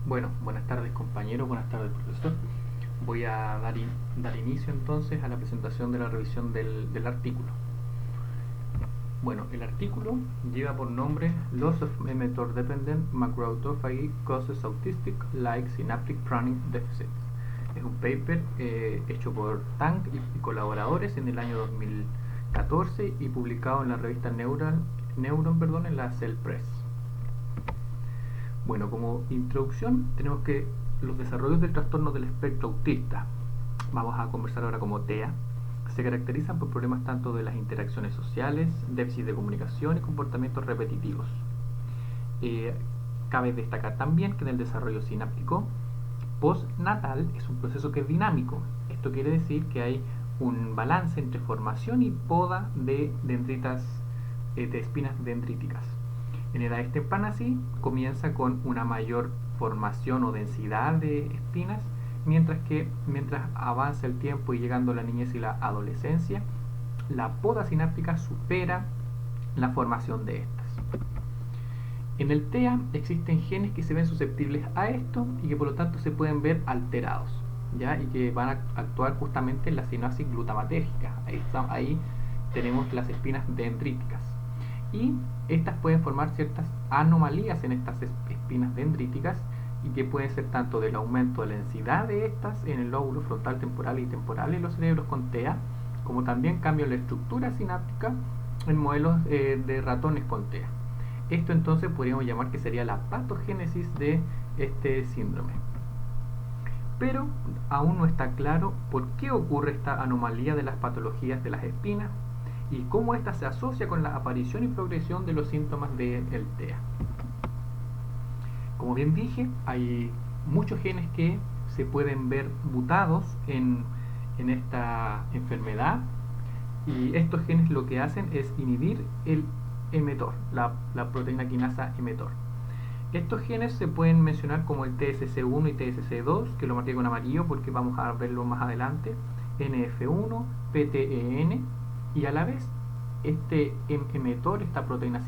Bueno, buenas tardes compañeros, buenas tardes profesor. Voy a dar inicio entonces a la presentación de la revisión del artículo. Bueno, el artículo lleva por nombre Loss of Emetor Dependent Macroautophagy Causes Autistic Like Synaptic Pruning Deficits. Es un paper hecho por Tang y colaboradores en el año 2014 y publicado en la revista Neuron, en la Cell Press. Bueno, como introducción tenemos que los desarrollos del trastorno del espectro autista, vamos a conversar ahora como TEA, se caracterizan por problemas tanto de las interacciones sociales, déficit de comunicación y comportamientos repetitivos. Cabe destacar también que en el desarrollo sináptico postnatal es un proceso que es dinámico. Esto quiere decir que hay un balance entre formación y poda de dendritas, de espinas dendríticas. En edades tempranas sí comienza con una mayor formación o densidad de espinas, mientras avanza el tiempo y llegando la niñez y la adolescencia, la poda sináptica supera la formación de estas. En el TEA existen genes que se ven susceptibles a esto y que por lo tanto se pueden ver alterados, ¿ya? Y que van a actuar justamente en la sinapsis glutamatérgica. Ahí tenemos las espinas dendríticas. Y estas pueden formar ciertas anomalías en estas espinas dendríticas y que pueden ser tanto del aumento de la densidad de estas en el lóbulo frontal temporal y temporal en los cerebros con TEA, como también cambio en la estructura sináptica en modelos de ratones con TEA. Esto entonces podríamos llamar que sería la patogénesis de este síndrome. Pero aún no está claro por qué ocurre esta anomalía de las patologías de las espinas y cómo ésta se asocia con la aparición y progresión de los síntomas del TEA. Como bien dije, hay muchos genes que se pueden ver mutados en esta enfermedad y estos genes lo que hacen es inhibir el emetor, la proteína quinasa emetor. Estos genes se pueden mencionar como el TSC1 y TSC2, que lo marqué con amarillo porque vamos a verlo más adelante, NF1, PTEN, y a la vez este emetor, esta proteína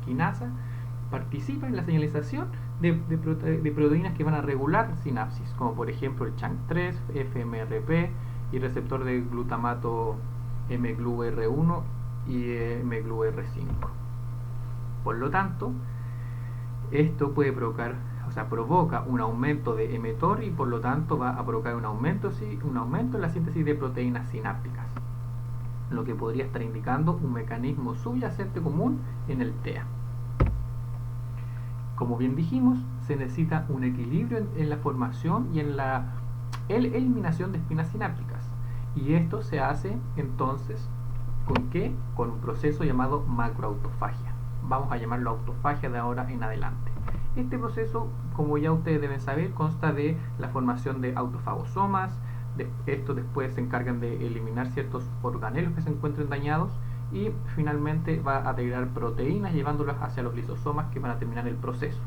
quinasa, participa en la señalización de proteínas que van a regular sinapsis, como por ejemplo el CHANK3, FMRP y receptor de glutamato mGlu-R1 y mGlu-R5. Por lo tanto, esto puede provoca un aumento de emetor y por lo tanto va a provocar un aumento en la síntesis de proteínas sinápticas, lo que podría estar indicando un mecanismo subyacente común en el TEA. Como bien dijimos, se necesita un equilibrio en la formación y en la eliminación de espinas sinápticas. Y esto se hace entonces ¿con qué? Con un proceso llamado macroautofagia. Vamos a llamarlo autofagia de ahora en adelante. Este proceso, como ya ustedes deben saber, consta de la formación de autofagosomas. Estos después se encargan de eliminar ciertos organelos que se encuentren dañados y finalmente va a degradar proteínas llevándolas hacia los lisosomas que van a terminar el proceso.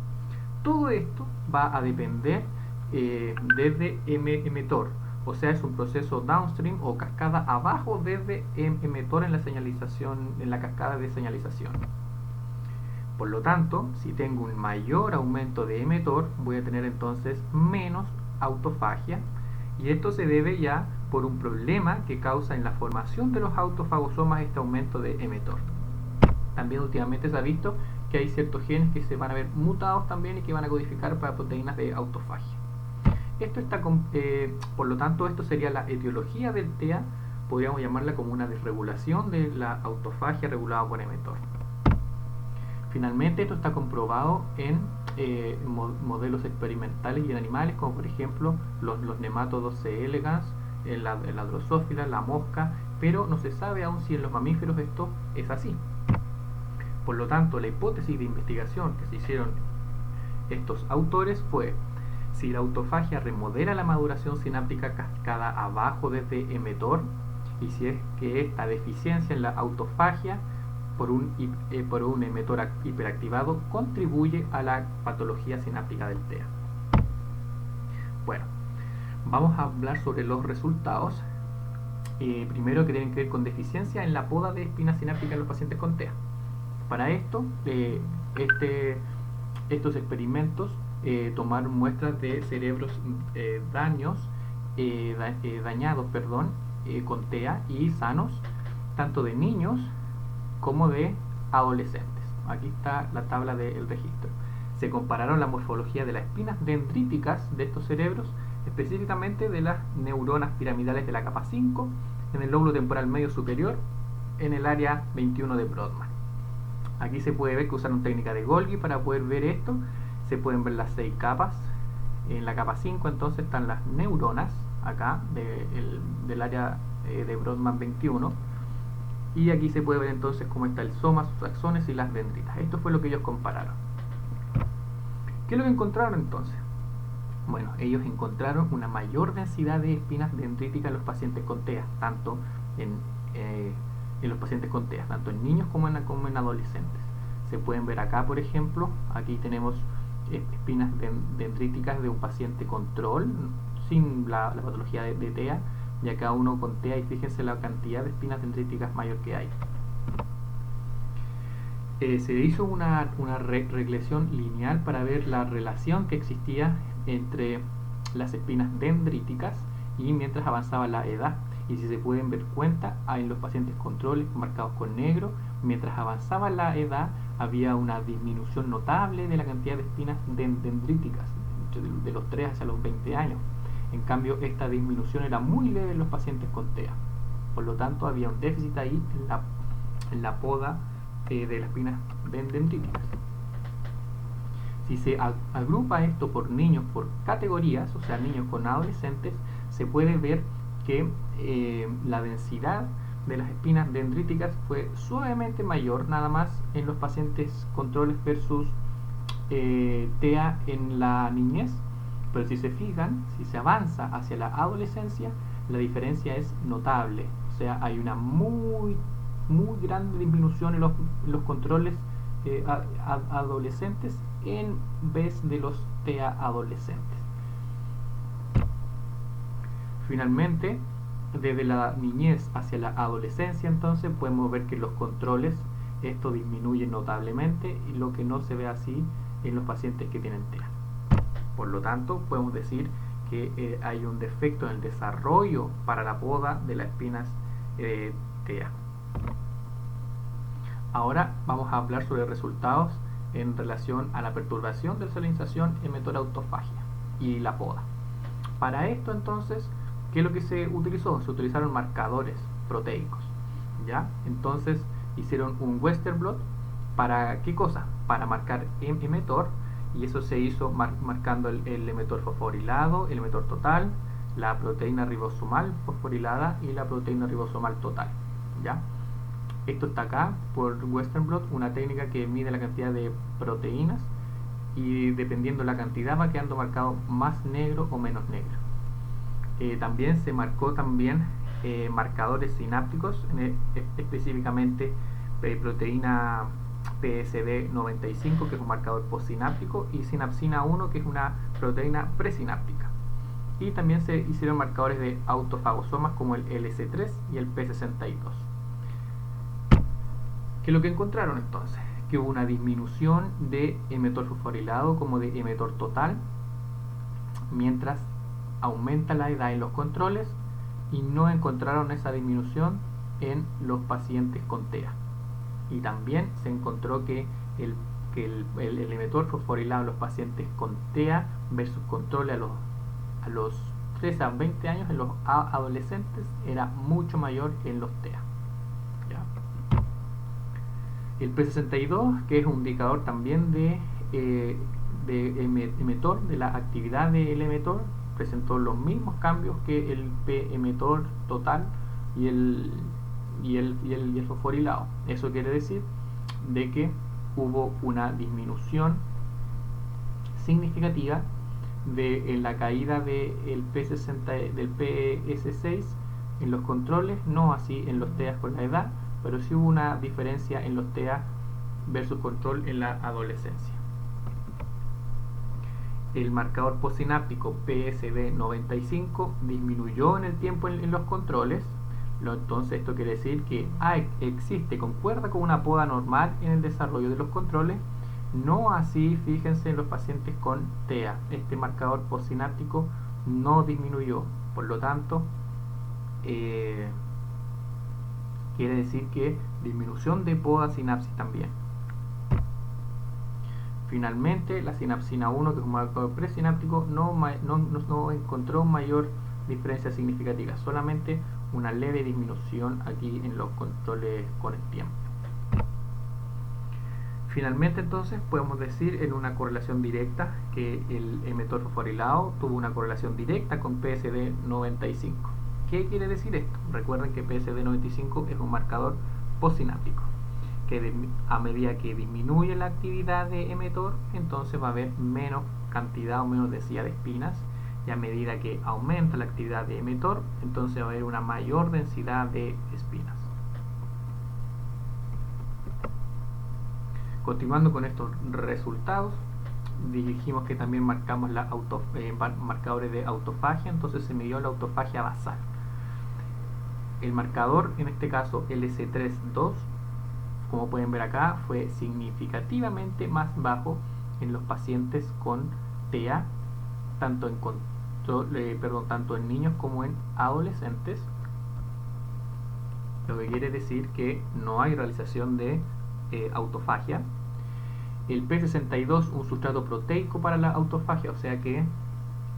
Todo esto va a depender desde emetor, o sea, es un proceso downstream o cascada abajo desde emetor en la señalización, en la cascada de señalización. Por lo tanto, si tengo un mayor aumento de emetor, voy a tener entonces menos autofagia, y esto se debe ya por un problema que causa en la formación de los autofagosomas este aumento de emetor. También últimamente se ha visto que hay ciertos genes que se van a ver mutados también y que van a codificar para proteínas de autofagia. Por lo tanto, esto sería la etiología del TEA, podríamos llamarla como una desregulación de la autofagia regulada por emetor. Finalmente, esto está comprobado en modelos experimentales y en animales, como por ejemplo los nematodos C. elegans, la drosófila, la mosca, pero no se sabe aún si en los mamíferos esto es así. Por lo tanto, la hipótesis de investigación que se hicieron estos autores fue: si la autofagia remodela la maduración sináptica cascada abajo desde emetor, y si es que esta deficiencia en la autofagia por un emetor hiperactivado contribuye a la patología sináptica del TEA. Bueno, vamos a hablar sobre los resultados. Primero, que tienen que ver con deficiencia en la poda de espinas sinápticas en los pacientes con TEA. Para esto, estos experimentos tomar muestras de cerebros dañados, con TEA y sanos, tanto de niños como de adolescentes. Aquí está la tabla del registro. Se compararon la morfología de las espinas dendríticas de estos cerebros, específicamente de las neuronas piramidales de la capa 5, en el lóbulo temporal medio superior, en el área 21 de Brodmann. Aquí se puede ver que usaron técnica de Golgi para poder ver esto. Se pueden ver las 6 capas. En la capa 5 entonces están las neuronas, acá, del área de Brodmann 21. Y aquí se puede ver entonces cómo está el soma, sus axones y las dendritas. Esto fue lo que ellos compararon. ¿Qué es lo que encontraron entonces? Bueno, ellos encontraron una mayor densidad de espinas dendríticas en los pacientes con TEA, tanto en los pacientes con TEA, tanto en niños como en adolescentes. Se pueden ver acá, por ejemplo, aquí tenemos espinas dendríticas de un paciente control, sin la patología de TEA, y acá uno con TEA, y fíjense la cantidad de espinas dendríticas mayor que hay. Se hizo una regresión lineal para ver la relación que existía entre las espinas dendríticas y mientras avanzaba la edad. Y si se pueden ver cuenta, en los pacientes controles marcados con negro, mientras avanzaba la edad había una disminución notable de la cantidad de espinas dendríticas, de los 3 hacia los 20 años. En cambio, esta disminución era muy leve en los pacientes con TEA. Por lo tanto, había un déficit ahí en la poda de las espinas dendríticas. Si se agrupa esto por niños, por categorías, o sea, niños con adolescentes, se puede ver que la densidad de las espinas dendríticas fue suavemente mayor, nada más en los pacientes controles versus TEA en la niñez. Pero si se fijan, si se avanza hacia la adolescencia, la diferencia es notable. O sea, hay una muy grande disminución en los controles adolescentes en vez de los TEA adolescentes. Finalmente, desde la niñez hacia la adolescencia, entonces podemos ver que los controles esto disminuye notablemente, y lo que no se ve así en los pacientes que tienen TEA. Por lo tanto, podemos decir que hay un defecto en el desarrollo para la poda de las espinas TEA. Ahora vamos a hablar sobre resultados en relación a la perturbación de salinización emetora autofagia y la poda. Para esto entonces, ¿qué es lo que se utilizó? Se utilizaron marcadores proteicos, ¿ya? Entonces hicieron un Western blot. ¿Para qué cosa? Para marcar emetor, y eso se hizo marcando el emetor fosforilado, el emetor total, la proteína ribosomal fosforilada y la proteína ribosomal total, ¿ya? Esto está acá por Western blot, una técnica que mide la cantidad de proteínas, y dependiendo de la cantidad va quedando marcado más negro o menos negro. También se marcó marcadores sinápticos, específicamente proteína PSD95, que es un marcador postsináptico, y sinapsina 1, que es una proteína presináptica. Y también se hicieron marcadores de autofagosomas como el LC3 y el P62. ¿Qué es lo que encontraron entonces? Que hubo una disminución de emetor fosforilado como de emetor total, mientras aumenta la edad en los controles, y no encontraron esa disminución en los pacientes con TEA. Y también se encontró que el emetor fosforilado en los pacientes con TEA versus control a los 13 a 20 años en los adolescentes era mucho mayor en los TEA. ¿Ya? El P62, que es un indicador también de emetor, de la actividad del emetor, presentó los mismos cambios que el P-emetor total y el fosforilado. Eso quiere decir de que hubo una disminución significativa en la caída del PS6 en los controles, no así en los TEA con la edad, pero sí hubo una diferencia en los TEA versus control en la adolescencia. El marcador postsináptico PSD95 disminuyó en el tiempo en los controles. Entonces esto quiere decir que concuerda con una poda normal en el desarrollo de los controles, No así, fíjense, en los pacientes con TEA. Este marcador postsináptico no disminuyó. Por lo tanto, quiere decir que disminución de poda sinapsis también. Finalmente, la sinapsina 1, que es un marcador presináptico, no encontró mayor diferencia significativa, solamente una leve disminución aquí en los controles con el tiempo. Finalmente, entonces, podemos decir en una correlación directa que el emetor fosforilado tuvo una correlación directa con PSD 95. ¿Qué quiere decir esto? Recuerden que PSD 95 es un marcador postsináptico, que a medida que disminuye la actividad de emetor, entonces va a haber menos cantidad o menos densidad de espinas, y a medida que aumenta la actividad de emetor, entonces va a haber una mayor densidad de espinas. Continuando con estos resultados, dijimos que también marcamos marcadores de autofagia, entonces se midió la autofagia basal. El marcador, en este caso LC3-2, como pueden ver acá, fue significativamente más bajo en los pacientes con TEA, tanto en niños como en adolescentes, lo que quiere decir que no hay realización de autofagia. El P62, un sustrato proteico para la autofagia, o sea que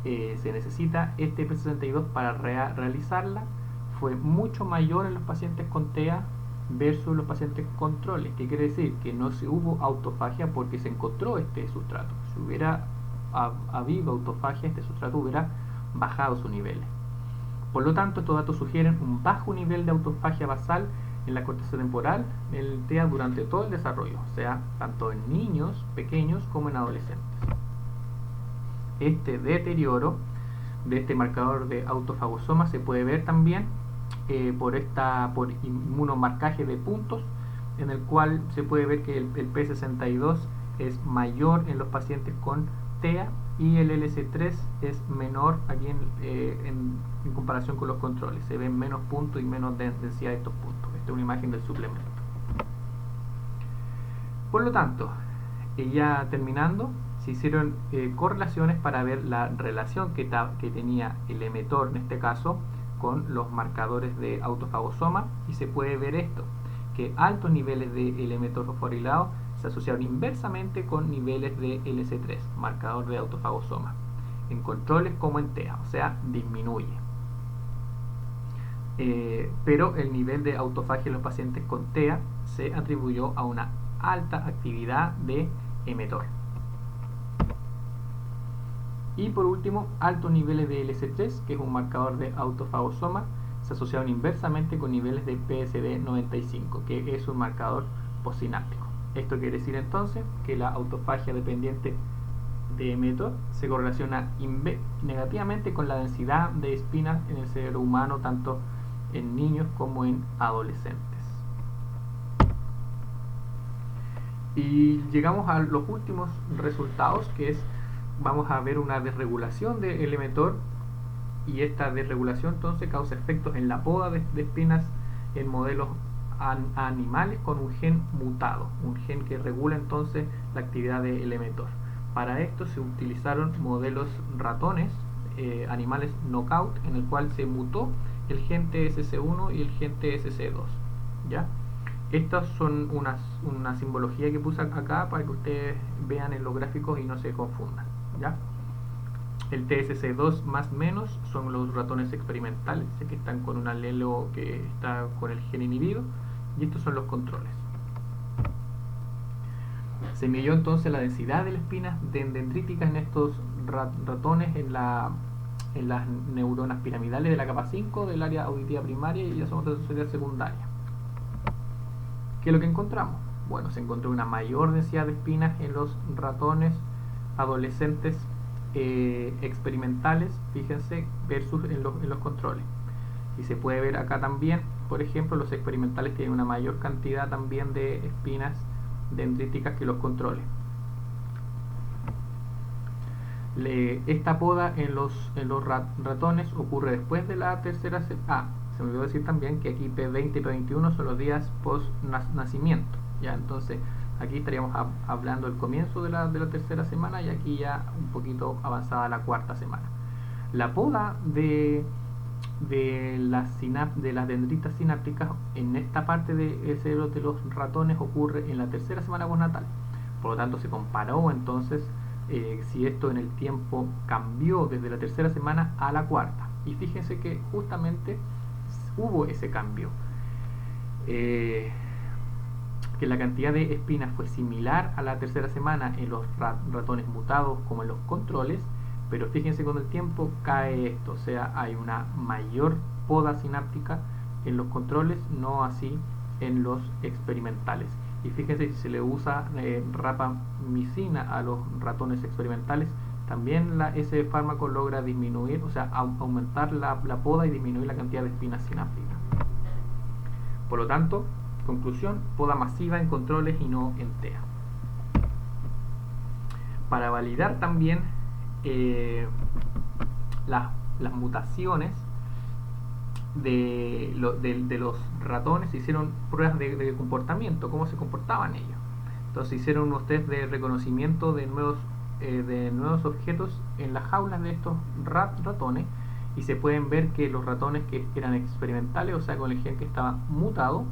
se necesita este P62 para realizarla, fue mucho mayor en los pacientes con TEA versus los pacientes controles. ¿Qué quiere decir? Que no se hubo autofagia porque se encontró este sustrato. Si hubiera habido autofagia, este sustrato hubiera bajado sus niveles. Por lo tanto, estos datos sugieren un bajo nivel de autofagia basal en la corteza temporal del TEA durante todo el desarrollo, o sea, tanto en niños pequeños como en adolescentes. Este deterioro de este marcador de autofagosoma se puede ver también por inmunomarcaje de puntos, en el cual se puede ver que el P62 es mayor en los pacientes con TEA y el LC3 es menor aquí en comparación con los controles. Se ven menos puntos y menos densidad de estos puntos. Esta es una imagen del suplemento. Por lo tanto, ya terminando, se hicieron correlaciones para ver la relación que tenía el emetor, en este caso, con los marcadores de autofagosoma, y se puede ver esto, que altos niveles del emetor fosforilado se asociaron inversamente con niveles de LC3, marcador de autofagosoma, en controles como en TEA, o sea, disminuye. Pero el nivel de autofagia en los pacientes con TEA se atribuyó a una alta actividad de emetor. Y por último, altos niveles de LC3, que es un marcador de autofagosoma, se asociaron inversamente con niveles de PSD 95, que es un marcador postsináptico. Esto quiere decir entonces que la autofagia dependiente de emetor se correlaciona negativamente con la densidad de espinas en el cerebro humano, tanto en niños como en adolescentes. Y llegamos a los últimos resultados, que es, vamos a ver una desregulación del emetor, y esta desregulación entonces causa efectos en la poda de espinas en modelos animales con un gen mutado, un gen que regula entonces la actividad del emetor. Para esto se utilizaron modelos ratones, animales knockout, en el cual se mutó el gen TSC1 y el gen TSC2, ¿ya? Estas son una simbología que puse acá para que ustedes vean en los gráficos y no se confundan, ¿ya? El TSC2 más menos son los ratones experimentales, que están con un alelo que está con el gen inhibido, y estos son los controles. Se midió entonces la densidad de las espinas dendríticas en estos ratones en las neuronas piramidales de la capa 5 del área auditiva primaria y la somatosensoria secundaria. ¿Qué es lo que encontramos? Bueno, se encontró una mayor densidad de espinas en los ratones adolescentes experimentales, fíjense, versus en los controles. Y se puede ver acá también, por ejemplo, los experimentales tienen una mayor cantidad también de espinas dendríticas que los controles. Esta poda en los ratones ocurre después de la tercera semana. Se me olvidó decir también que aquí P20 y P21 son los días post nacimiento, ¿ya? Entonces, Aquí estaríamos hablando del comienzo de la tercera semana y aquí ya un poquito avanzada la cuarta semana. La poda de las dendritas sinápticas en esta parte del cerebro de los ratones ocurre en la tercera semana postnatal. Por lo tanto, se comparó entonces si esto en el tiempo cambió desde la tercera semana a la cuarta. Y fíjense que justamente hubo ese cambio. Que la cantidad de espinas fue similar a la tercera semana en los ratones mutados como en los controles, pero fíjense con el tiempo cae esto, o sea, hay una mayor poda sináptica en los controles, no así en los experimentales. Y fíjense, si se le usa rapamicina a los ratones experimentales, también ese fármaco logra disminuir, o sea, aumentar la poda y disminuir la cantidad de espinas sinápticas. Por lo tanto, conclusión, poda masiva en controles y no en TEA. Para validar también las mutaciones de los ratones, se hicieron pruebas de comportamiento, cómo se comportaban ellos. Entonces hicieron unos test de reconocimiento de nuevos objetos en las jaulas de estos ratones, y se pueden ver que los ratones que eran experimentales, o sea con el gen que estaba mutado,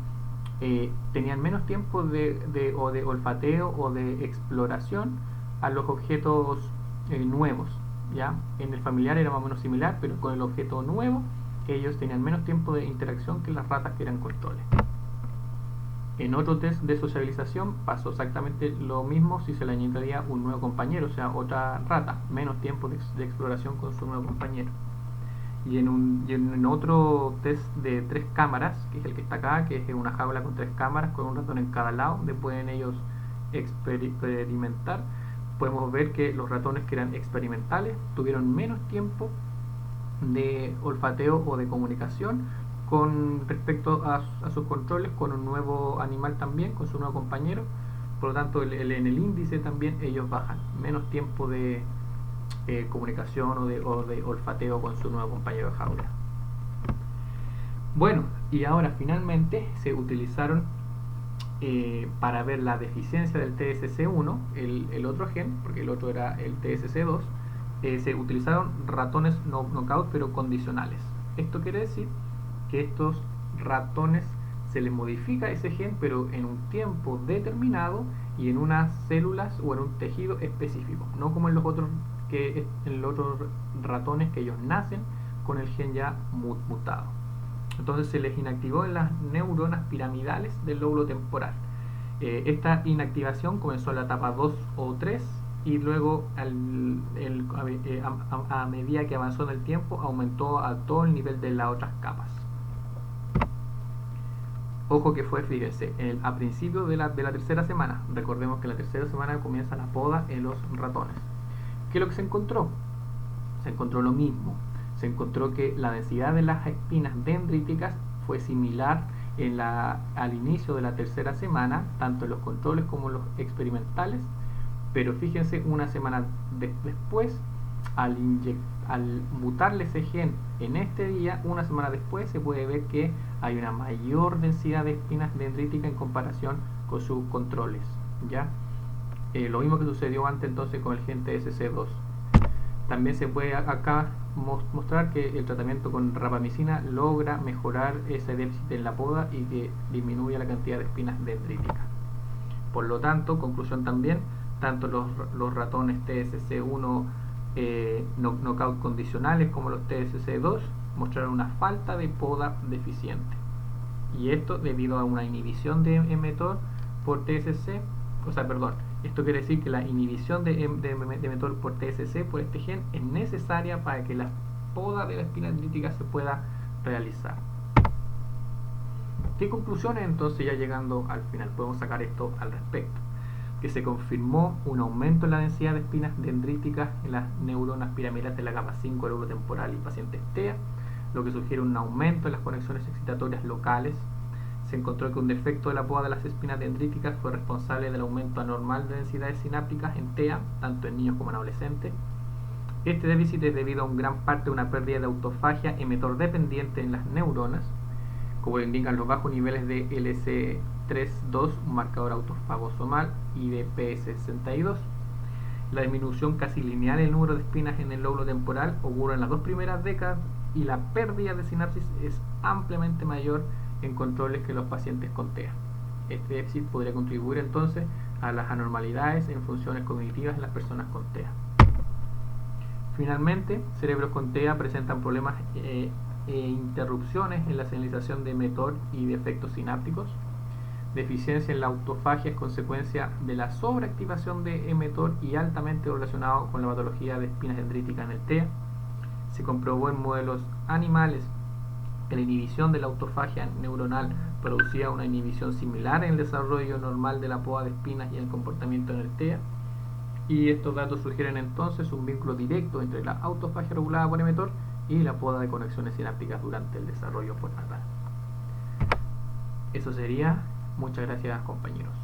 tenían menos tiempo de olfateo o de exploración a los objetos nuevos. ¿Ya? En el familiar era más o menos similar, pero con el objeto nuevo ellos tenían menos tiempo de interacción que las ratas que eran controles. En otro test de sociabilización pasó exactamente lo mismo si se le añadiría un nuevo compañero, o sea, otra rata, menos tiempo de exploración con su nuevo compañero. Y en otro test de 3 cámaras, que es el que está acá, que es una jaula con 3 cámaras con un ratón en cada lado, donde pueden ellos experimentar, podemos ver que los ratones que eran experimentales tuvieron menos tiempo de olfateo o de comunicación con respecto a sus controles con un nuevo animal también, con su nuevo compañero. Por lo tanto, en el índice también ellos bajan, menos tiempo de comunicación o de olfateo con su nuevo compañero de jaula. Bueno, y ahora finalmente se utilizaron para ver la deficiencia del TSC1, el otro gen, porque el otro era el TSC2, se utilizaron ratones knockout pero condicionales. Esto quiere decir que estos ratones se les modifica ese gen pero en un tiempo determinado y en unas células o en un tejido específico, no como en los otros ratones que ellos nacen con el gen ya mutado. Entonces se les inactivó en las neuronas piramidales del lóbulo temporal. Esta inactivación comenzó en la etapa 2 o 3 y luego a medida que avanzó en el tiempo aumentó a todo el nivel de las otras capas. Ojo que fue, fíjense, a principio de la tercera semana. Recordemos que en la tercera semana comienza la poda en los ratones. ¿Qué es lo que se encontró? Se encontró lo mismo. Se encontró que la densidad de las espinas dendríticas fue similar al inicio de la tercera semana, tanto en los controles como en los experimentales, pero fíjense, una semana después, al mutarle ese gen en este día, una semana después se puede ver que hay una mayor densidad de espinas dendríticas en comparación con sus controles. ¿Ya? Lo mismo que sucedió antes entonces con el gen TSC2. También se puede acá mostrar que el tratamiento con rapamicina logra mejorar ese déficit en la poda y que disminuye la cantidad de espinas dendríticas. Por lo tanto, conclusión también, tanto los ratones TSC1 knockout condicionales como los TSC2 mostraron una falta de poda deficiente. Y esto debido a una inhibición de mTOR por TSC, esto quiere decir que la inhibición de mTOR por TSC, por este gen, es necesaria para que la poda de la espina dendrítica se pueda realizar. ¿Qué conclusiones entonces, ya llegando al final, podemos sacar esto al respecto? Que se confirmó un aumento en la densidad de espinas dendríticas en las neuronas piramidales de la capa 5 del lóbulo temporal y pacientes TEA, lo que sugiere un aumento en las conexiones excitatorias locales. Se encontró que un defecto de la poda de las espinas dendríticas fue responsable del aumento anormal de densidades sinápticas en TEA, tanto en niños como en adolescentes. Este déficit es debido a gran parte de una pérdida de autofagia mTOR dependiente en las neuronas, como indican los bajos niveles de TRES2, un marcador autofagosomal, y de PS62. La disminución casi lineal del número de espinas en el lóbulo temporal ocurre en las 2 primeras décadas y la pérdida de sinapsis es ampliamente mayor en controles que los pacientes con TEA. Este déficit podría contribuir entonces a las anormalidades en funciones cognitivas en las personas con TEA. Finalmente, cerebros con TEA presentan problemas e interrupciones en la señalización de mTOR y de efectos sinápticos. Deficiencia en la autofagia es consecuencia de la sobreactivación de mTOR y altamente relacionado con la patología de espinas dendríticas en el TEA. Se comprobó en modelos animales que la inhibición de la autofagia neuronal producía una inhibición similar en el desarrollo normal de la poda de espinas y el comportamiento en el TEA. Y estos datos sugieren entonces un vínculo directo entre la autofagia regulada por mTOR y la poda de conexiones sinápticas durante el desarrollo postnatal. Eso sería. Muchas gracias, compañeros.